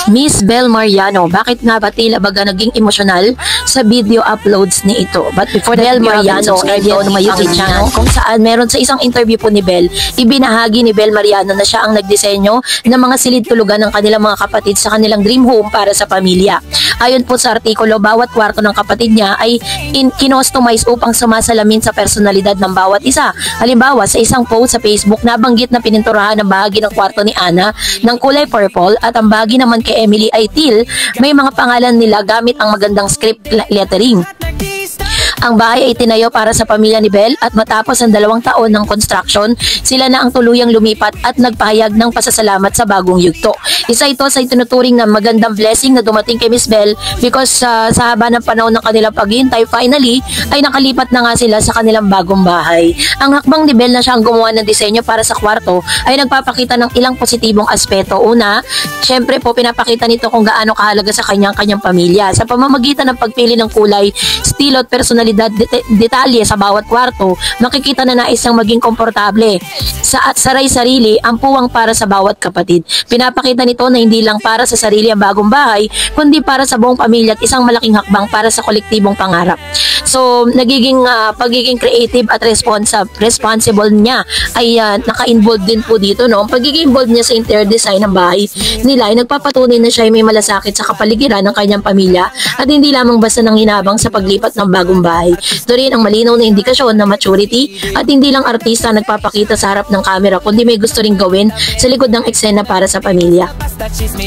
Miss Bel Mariano, bakit nga ba tila baga naging emosyonal sa video uploads ni ito? But before that, Bel Mariano, subscribe to my YouTube channel kung saan meron sa isang interview po ni Bel, ibinahagi ni Bel Mariano na siya ang nagdisenyo ng mga silid tulugan ng kanilang mga kapatid sa kanilang dream home para sa pamilya. Ayon po sa artikulo, bawat kwarto ng kapatid niya ay kinostomize upang sumasalamin sa personalidad ng bawat isa. Halimbawa, sa isang post sa Facebook, nabanggit na pininturahan ng bahagi ng kwarto ni Ana ng kulay purple at ang bahagi naman kay Emily ay teal, may mga pangalan nila gamit ang magandang script lettering. Ang bahay ay tinayo para sa pamilya ni Bel at matapos ang 2 taon ng construction, sila na ang tuluyang lumipat at nagpahayag ng pasasalamat sa bagong yugto. Isa ito sa itinuturing na magandang blessing na dumating kay Miss Bel because sa haba ng panahon ng kanilang paghihintay, finally ay nakalipat na nga sila sa kanilang bagong bahay. Ang hakbang ni Bel na siyang gumawa ng disenyo para sa kwarto ay nagpapakita ng ilang positibong aspeto. Una, syempre po pinapakita nito kung gaano kahalaga sa kanyang pamilya. Sa pamamagitan ng pagpili ng kulay, estilo at personalidad, detalye sa bawat kwarto, makikita na nais niyang maging komportable at saray-sarili ang puwang para sa bawat kapatid. Pinapakita nito na hindi lang para sa sarili ang bagong bahay, kundi para sa buong pamilya at isang malaking hakbang para sa kolektibong pangarap. So, pagiging creative at responsible niya ay naka-involved din po dito, no? Ang pagiging involved niya sa interior design ng bahay nila ay nagpapatunay na siya ay may malasakit sa kapaligiran ng kanyang pamilya at hindi lamang basta nanghinabang sa paglipat ng bagong bahay. Ito rin ang malinaw na indikasyon na maturity at hindi lang artista nagpapakita sa harap ng kamera kundi may gusto ring gawin sa likod ng eksena para sa pamilya.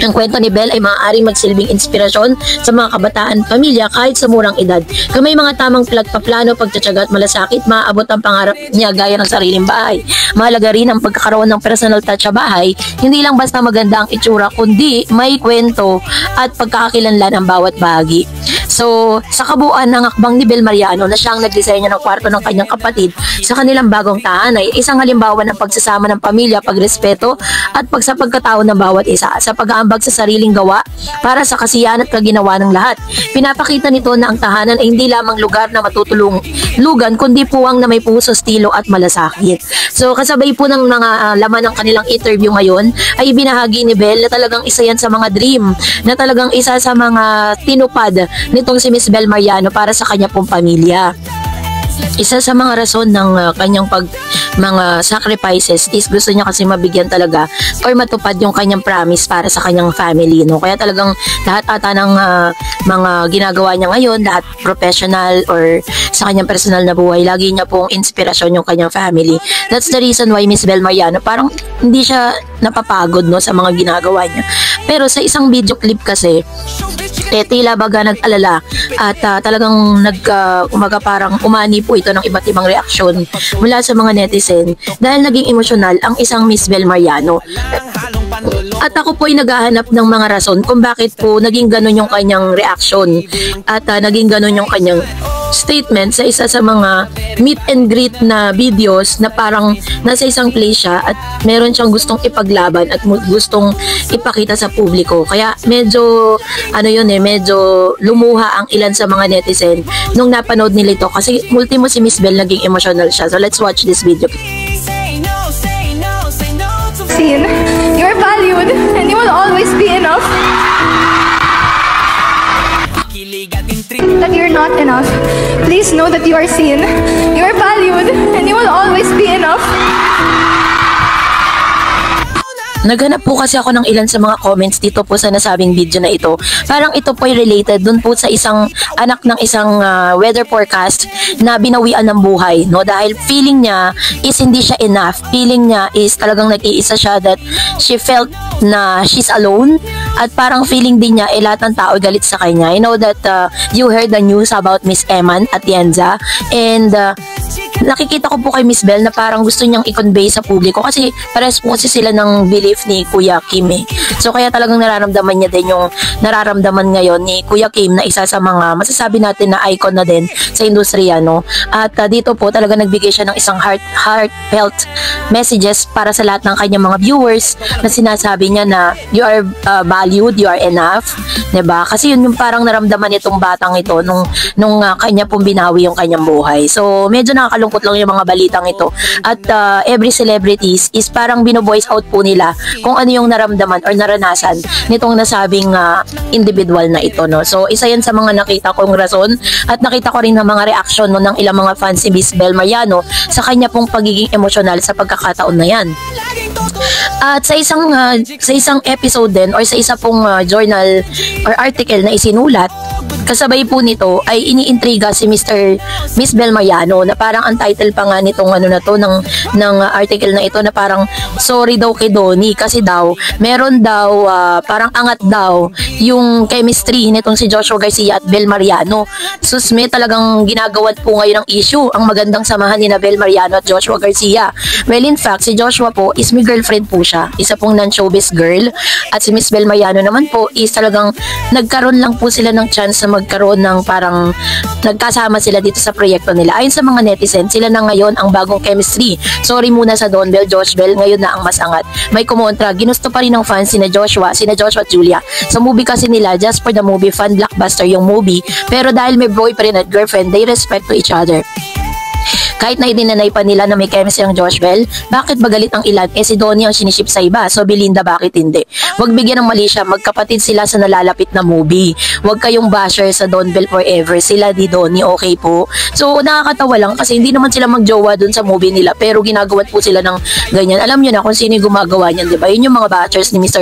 Ang kwento ni Bel ay maaaring magsilbing inspirasyon sa mga kabataan pamilya kahit sa murang edad. Kung may mga tamang pagpaplano, pagtsatsaga at malasakit, maaabot ang pangarap niya gaya ng sariling bahay. Mahalaga rin ang pagkakaroon ng personal touch sa bahay, hindi lang basta maganda ang itsura kundi may kwento at pagkakakilanlan ang bawat bahagi. So, sa kabuuan ng hakbang ni Bel Mariano na siyang nagdisenyo ng kwarto ng kanyang kapatid sa kanilang bagong tahanay, isang halimbawa ng pagsasama ng pamilya, pagrespeto at pagsapagkatao ng bawat isa sa pag-aambag sa sariling gawa para sa kasiyahan at kaginawa ng lahat. Pinapakita nito na ang tahanan ay hindi lamang lugar na matutulugan kundi puwang na may puso, estilo at malasakit. So, kasabay po ng mga laman ng kanilang interview ngayon ay binahagi ni Bel na talagang isa yan sa mga dream, na talagang isa sa mga tinupad nitong si Miss Bel Mariano para sa kanya pong pamilya. Isa sa mga rason ng kanyang mga sacrifices is gusto niya kasi mabigyan talaga or matupad yung kanyang promise para sa kanyang family, no? Kaya talagang lahat ata ng mga ginagawa niya ngayon, lahat professional or sa kanyang personal na buhay, lagi niya pong inspirasyon yung kanyang family. That's the reason why Miss Bel Mariano parang hindi siya napapagod, no, sa mga ginagawa niya. Pero sa isang video clip kasi, tila baga nag-alala at talagang umaga parang umani po ito ng iba't ibang reaksyon mula sa mga netizen dahil naging emosyonal ang isang Miss Bel Mariano. At ako po ay naghahanap ng mga rason kung bakit po naging ganun yung kanyang reaksyon at naging ganun yung kanyang statement sa isa sa mga meet and greet na videos na parang nasa isang place siya at meron siyang gustong ipaglaban at gustong ipakita sa publiko. Kaya medyo medyo lumuha ang ilan sa mga netizen nung napanood nila ito kasi ultimo si Miss Bel naging emotional siya. So let's watch this video. Seen, you're valued and you will always be enough. That you're not enough. Please know that you are seen, you are valued, and you will always be enough. Naghanap po kasi ako ng ilan sa mga comments dito po sa nasabing video na ito. Parang ito po ay related dun po sa isang anak ng isang weather forecast na binawian ng buhay, no? Dahil feeling niya is hindi siya enough. Feeling niya is talagang nag-iisa siya, that she felt na she's alone at parang feeling din niya lahat ng tao galit sa kanya. I know that you heard the news about Miss Eman Atienza and nakikita ko po kay Miss Bel na parang gusto niyang i-convey sa publiko kasi parehas po kasi sila ng belief ni Kuya Kim eh. So kaya talagang nararamdaman niya din yung nararamdaman ngayon ni Kuya Kim na isa sa mga masasabi natin na icon na din sa industriya, no? At dito po talaga nagbigay siya ng isang heartfelt messages para sa lahat ng kanyang mga viewers na sinasabi niya na you are valued, you are enough, 'di ba? Kasi yun yung parang naramdaman nitong batang ito nung kanya pong binawi yung kanyang buhay. So medyo nakakalungkot nakakamalungkot lang yung mga balitang ito. At every celebrities is parang bino-voice out po nila kung ano yung naramdaman or naranasan nitong nasabing individual na ito, no. So isa yan sa mga nakita kong rason at nakita ko rin ng mga reaction no, ng ilang mga fans si Miss Bel Mariano sa kanya pong pagiging emosyonal sa pagkakataon na yan. At sa isang episode din or sa isa pong journal or article na isinulat, kasabay po nito ay iniintriga si Miss Bel Mariano na parang ang title pa nga nitong ano na to ng article na ito na parang sorry daw kay Donnie kasi daw meron daw parang angat daw yung chemistry nitong si Joshua Garcia at Bel Mariano. Sus, may talagang ginagawan po ngayon ng issue ang magandang samahan ni Bel Mariano at Joshua Garcia. Well, in fact, si Joshua po is may girlfriend po siya, isa pong non-showbiz girl, at si Miss Bel Mariano naman po is talagang nagkaroon lang po sila ng chance na magkaroon ng parang nagkasama sila dito sa proyekto nila. Ayon sa mga netizen, sila na ngayon ang bagong chemistry. Sorry muna sa Don Bel, Josh Bel, ngayon na ang mas angat. May kumontra, ginusto pa rin ng fans sina Joshua at Julia. Sa movie kasi nila, just for the movie, fun blockbuster yung movie, pero dahil may boyfriend at girlfriend, they respect to each other. Kahit na idinanay pa nila na may chemistry ang Josh Bel, bakit ba galit ang ilan? Si Donnie ang siniship sa iba, so Belinda bakit hindi? Huwag bigyan ng mali siya, magkapatid sila sa nalalapit na movie. Huwag kayong basher sa Don Bel forever, sila di Donnie, okay po? So nakakatawa lang kasi hindi naman sila magjowa dun sa movie nila, pero ginagawa po sila ng ganyan. Alam nyo na kung sino yung gumagawa niyan, di ba? Yun yung mga bashers ni Miss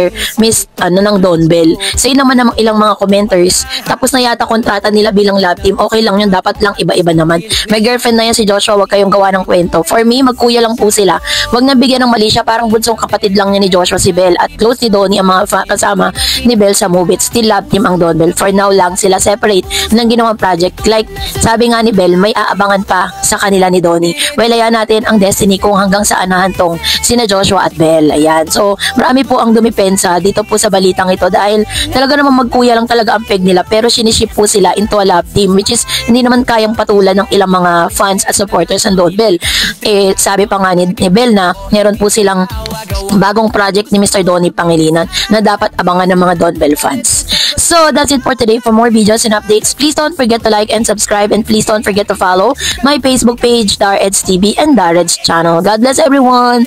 ng Don Bel. Say naman ng ilang mga commenters, tapos na yata kontrata nila bilang love team, okay lang yun, dapat lang iba-iba naman. May girlfriend na yan si Joshua, wag kayong gawa ng kwento. For me, magkuya lang po sila. Wag na bigyan ng mali siya, parang bunsong kapatid lang niya ni Joshua si Bel at close ni Donnie ang mga kasama ni Bel sa movie. Still love team ang Don Bel. For now lang sila separate ng ginawang project. Like, sabi nga ni Bel, may aabangan pa sa kanila ni Donnie. Well, ayan natin ang destiny kung hanggang saan nahantong sina Joshua at Bel. Ayan. So, marami po ang dumipensa dito po sa balitang ito dahil talaga naman magkuya lang talaga ang peg nila, pero siniship po sila into a love team, which is hindi naman kayang patulan ng ilang mga fans at supporters ng Don Bel. Sabi pa nga ni Bel na meron po silang bagong project ni Mr. Donnie Pangilinan na dapat abangan ng mga Don Bel fans. So that's it for today. For more videos and updates, please don't forget to like and subscribe, and please don't forget to follow my Facebook page, DarEds TV and DarEds channel. God bless everyone!